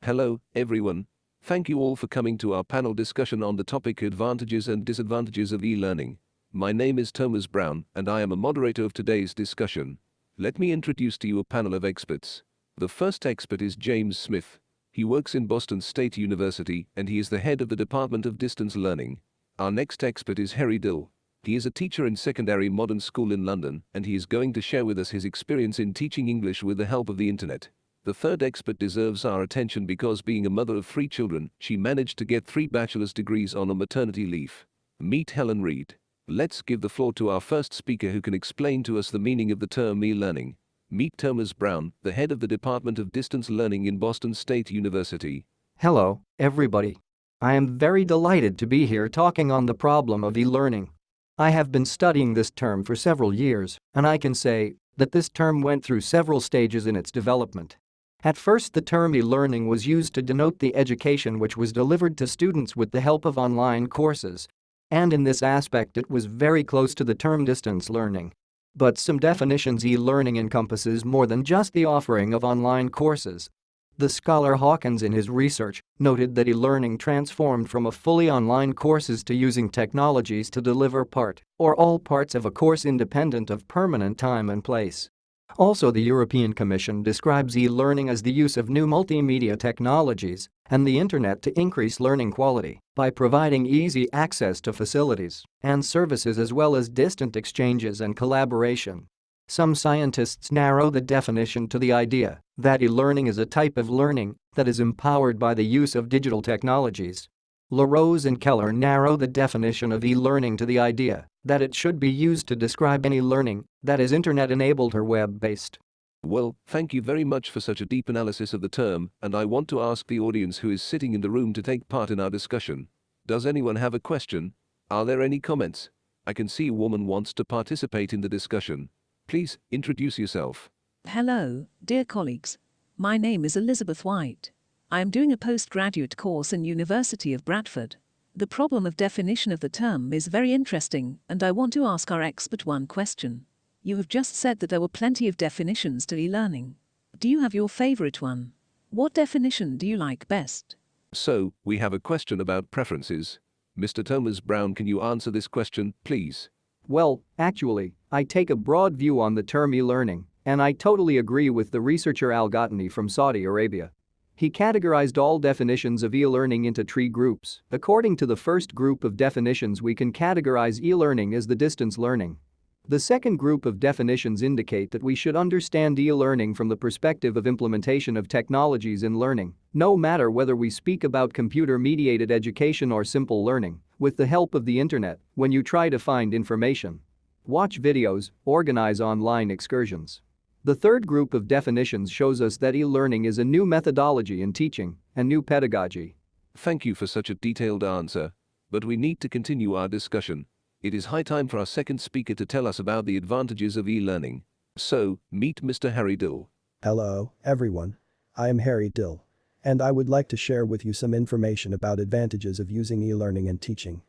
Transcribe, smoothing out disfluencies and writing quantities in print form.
Hello, everyone. Thank you all for coming to our panel discussion on the topic advantages and disadvantages of e-learning. My name is Thomas Brown, and I am a moderator of today's discussion. Let me introduce to you a panel of experts. The first expert is James Smith. He works in Boston State University, and he is the head of the Department of Distance Learning. Our next expert is Harry Dill. He is a teacher in secondary modern school in London, and he is going to share with us his experience in teaching English with the help of the internet. The third expert deserves our attention because, being a mother of 3 children, she managed to get 3 bachelor's degrees on a maternity leave. Meet Helen Reed. Let's give the floor to our first speaker who can explain to us the meaning of the term e-learning. Meet Thomas Brown, the head of the Department of Distance Learning in Boston State University. Hello, everybody. I am very delighted to be here talking on the problem of e-learning. I have been studying this term for several years, and I can say that this term went through several stages in its development. At first, the term e-learning was used to denote the education which was delivered to students with the help of online courses. And in this aspect it was very close to the term distance learning. But some definitions, e-learning encompasses more than just the offering of online courses. The scholar Hawkins in his research noted that e-learning transformed from a fully online courses to using technologies to deliver part or all parts of a course independent of permanent time and place. Also, the European Commission describes e-learning as the use of new multimedia technologies and the internet to increase learning quality by providing easy access to facilities and services as well as distant exchanges and collaboration. Some scientists narrow the definition to the idea that e-learning is a type of learning that is empowered by the use of digital technologies. LaRose and Keller narrow the definition of e-learning to the idea that it should be used to describe any learning that is internet-enabled or web-based. Well, thank you very much for such a deep analysis of the term, and I want to ask the audience who is sitting in the room to take part in our discussion. Does anyone have a question? Are there any comments? I can see a woman wants to participate in the discussion. Please, introduce yourself. Hello, dear colleagues. My name is Elizabeth White. I am doing a postgraduate course in University of Bradford. The problem of definition of the term is very interesting, and I want to ask our expert one question. You have just said that there were plenty of definitions to e-learning. Do you have your favorite one? What definition do you like best? So, we have a question about preferences. Mr. Thomas Brown, can you answer this question, please? Well, actually, I take a broad view on the term e-learning, and I totally agree with the researcher Al-Ghatani from Saudi Arabia. He categorized all definitions of e-learning into 3 groups. According to the first group of definitions, we can categorize e-learning as the distance learning. The second group of definitions indicate that we should understand e-learning from the perspective of implementation of technologies in learning, no matter whether we speak about computer-mediated education or simple learning, with the help of the internet, when you try to find information, watch videos, organize online excursions. The third group of definitions shows us that e-learning is a new methodology in teaching and new pedagogy. Thank you for such a detailed answer, but we need to continue our discussion. It is high time for our second speaker to tell us about the advantages of e-learning. So, meet Mr. Harry Dill. Hello, everyone. I am Harry Dill, and I would like to share with you some information about advantages of using e-learning and teaching.